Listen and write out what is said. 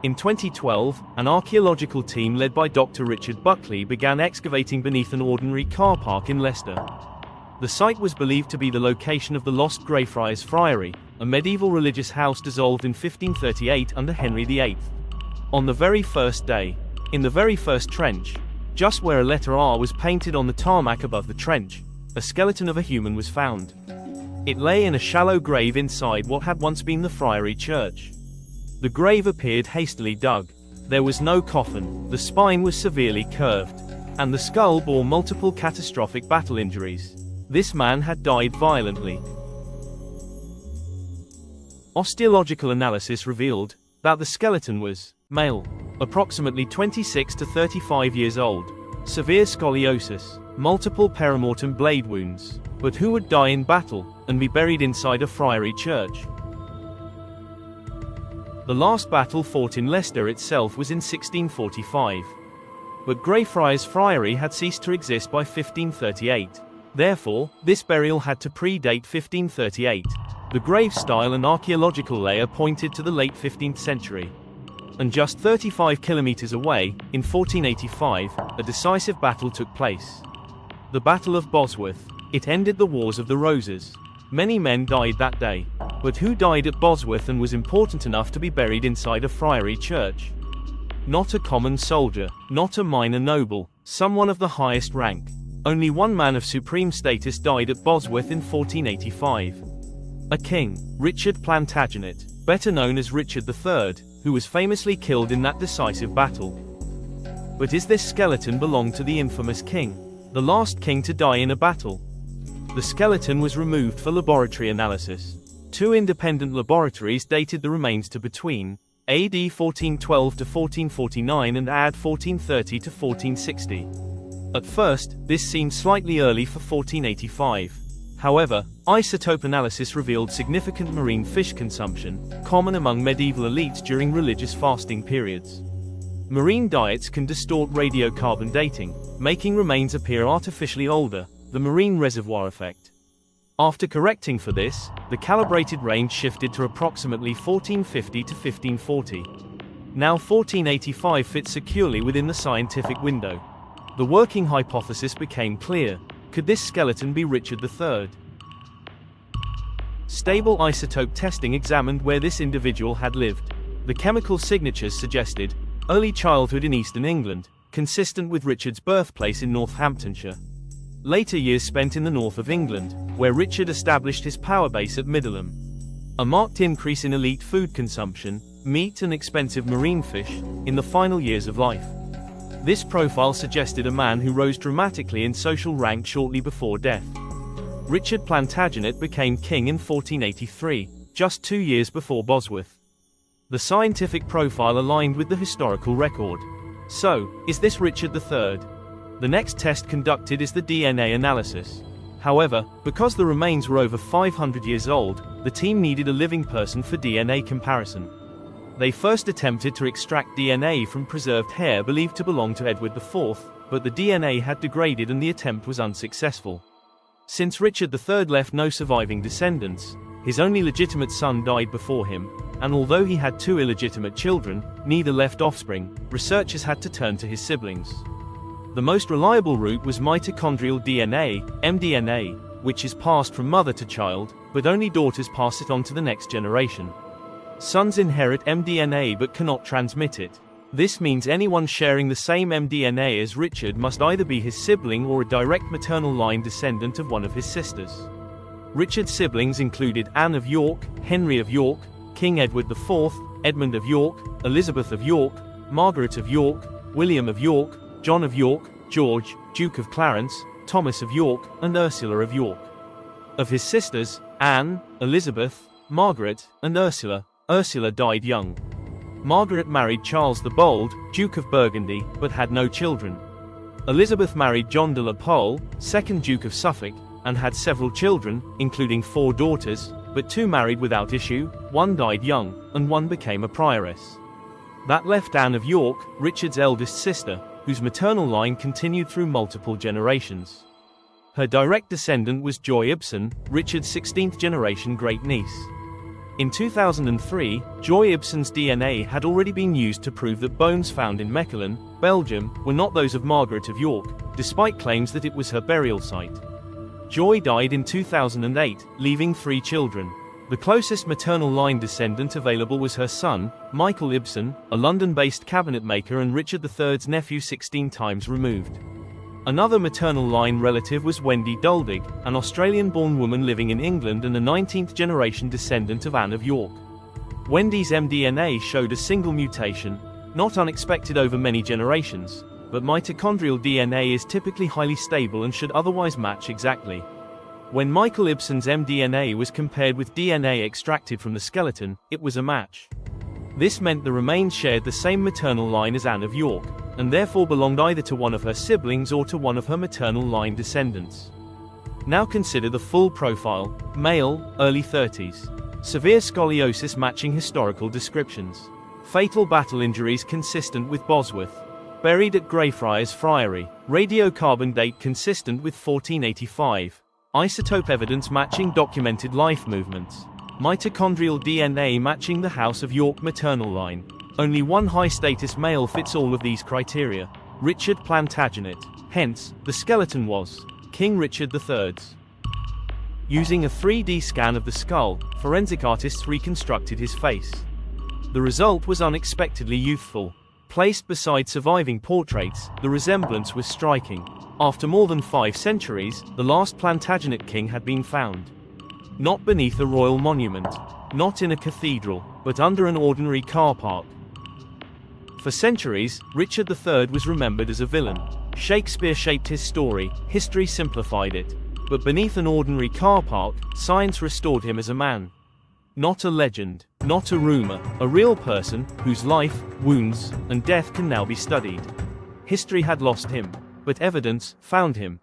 In 2012, an archaeological team led by Dr. Richard Buckley began excavating beneath an ordinary car park in Leicester. The site was believed to be the location of the lost Greyfriars Friary, a medieval religious house dissolved in 1538 under Henry VIII. On the very first day, in the very first trench, just where a letter R was painted on the tarmac above the trench, a skeleton of a human was found. It lay in a shallow grave inside what had once been the Friary church. The grave appeared hastily dug. There was no coffin, the spine was severely curved, and the skull bore multiple catastrophic battle injuries. This man had died violently. Osteological analysis revealed that the skeleton was male, approximately 26 to 35 years old, severe scoliosis, multiple perimortem blade wounds, but who would die in battle and be buried inside a friary church. The last battle fought in Leicester itself was in 1645. But Greyfriars Friary had ceased to exist by 1538. Therefore, this burial had to predate 1538. The grave style and archaeological layer pointed to the late 15th century. And just 35 kilometers away, in 1485, a decisive battle took place. The Battle of Bosworth. It ended the Wars of the Roses. Many men died that day. But who died at Bosworth and was important enough to be buried inside a friary church? Not a common soldier, not a minor noble, someone of the highest rank. Only one man of supreme status died at Bosworth in 1485. A king, Richard Plantagenet, better known as Richard III, who was famously killed in that decisive battle. But is this skeleton belong to the infamous king, the last king to die in a battle? The skeleton was removed for laboratory analysis. Two independent laboratories dated the remains to between AD 1412 to 1449 and AD 1430 to 1460. At first, this seemed slightly early for 1485. However, isotope analysis revealed significant marine fish consumption, common among medieval elites during religious fasting periods. Marine diets can distort radiocarbon dating, making remains appear artificially older, the marine reservoir effect. After correcting for this, the calibrated range shifted to approximately 1450 to 1540. Now 1485 fits securely within the scientific window. The working hypothesis became clear. Could this skeleton be Richard III? Stable isotope testing examined where this individual had lived. The chemical signatures suggested early childhood in eastern England, consistent with Richard's birthplace in Northamptonshire. Later years spent in the north of England, where Richard established his power base at Middleham. A marked increase in elite food consumption, meat and expensive marine fish, in the final years of life. This profile suggested a man who rose dramatically in social rank shortly before death. Richard Plantagenet became king in 1483, just 2 years before Bosworth. The scientific profile aligned with the historical record. So, is this Richard III? The next test conducted is the DNA analysis. However, because the remains were over 500 years old, the team needed a living person for DNA comparison. They first attempted to extract DNA from preserved hair believed to belong to Edward IV, but the DNA had degraded and the attempt was unsuccessful. Since Richard III left no surviving descendants, his only legitimate son died before him, and although he had 2 illegitimate children, neither left offspring, researchers had to turn to his siblings. The most reliable route was mitochondrial DNA, mDNA, which is passed from mother to child, but only daughters pass it on to the next generation. Sons inherit mDNA but cannot transmit it. This means anyone sharing the same mDNA as Richard must either be his sibling or a direct maternal line descendant of one of his sisters. Richard's siblings included Anne of York, Henry of York, King Edward IV, Edmund of York, Elizabeth of York, Margaret of York, William of York, John of York, George, Duke of Clarence, Thomas of York, and Ursula of York. Of his sisters, Anne, Elizabeth, Margaret, and Ursula, Ursula died young. Margaret married Charles the Bold, Duke of Burgundy, but had no children. Elizabeth married John de la Pole, 2nd Duke of Suffolk, and had several children, including 4 daughters, but 2 married without issue, 1 died young, and 1 became a prioress. That left Anne of York, Richard's eldest sister, whose maternal line continued through multiple generations. Her direct descendant was Joy Ibsen, Richard's 16th generation great-niece. In 2003, Joy Ibsen's DNA had already been used to prove that bones found in Mechelen, Belgium, were not those of Margaret of York, despite claims that it was her burial site. Joy died in 2008, leaving 3 children. The closest maternal line descendant available was her son, Michael Ibsen, a London-based cabinet maker and Richard III's nephew 16 times removed. Another maternal line relative was Wendy Duldig, an Australian-born woman living in England and a 19th-generation descendant of Anne of York. Wendy's mDNA showed a single mutation, not unexpected over many generations, but mitochondrial DNA is typically highly stable and should otherwise match exactly. When Michael Ibsen's mDNA was compared with DNA extracted from the skeleton, it was a match. This meant the remains shared the same maternal line as Anne of York, and therefore belonged either to one of her siblings or to one of her maternal line descendants. Now consider the full profile: male, early 30s. Severe scoliosis matching historical descriptions. Fatal battle injuries consistent with Bosworth. Buried at Greyfriar's Friary. Radiocarbon date consistent with 1485. Isotope evidence matching documented life movements. Mitochondrial DNA matching the House of York maternal line. Only one high-status male fits all of these criteria: Richard Plantagenet. Hence, the skeleton was King Richard III's. Using a 3D scan of the skull, forensic artists reconstructed his face. The result was unexpectedly youthful. Placed beside surviving portraits, the resemblance was striking. After more than 5 centuries, the last Plantagenet king had been found. Not beneath a royal monument, not in a cathedral, but under an ordinary car park. For centuries, Richard III was remembered as a villain. Shakespeare shaped his story, history simplified it. But beneath an ordinary car park, science restored him as a man. Not a legend, not a rumor, a real person, whose life, wounds, and death can now be studied. History had lost him, but evidence found him.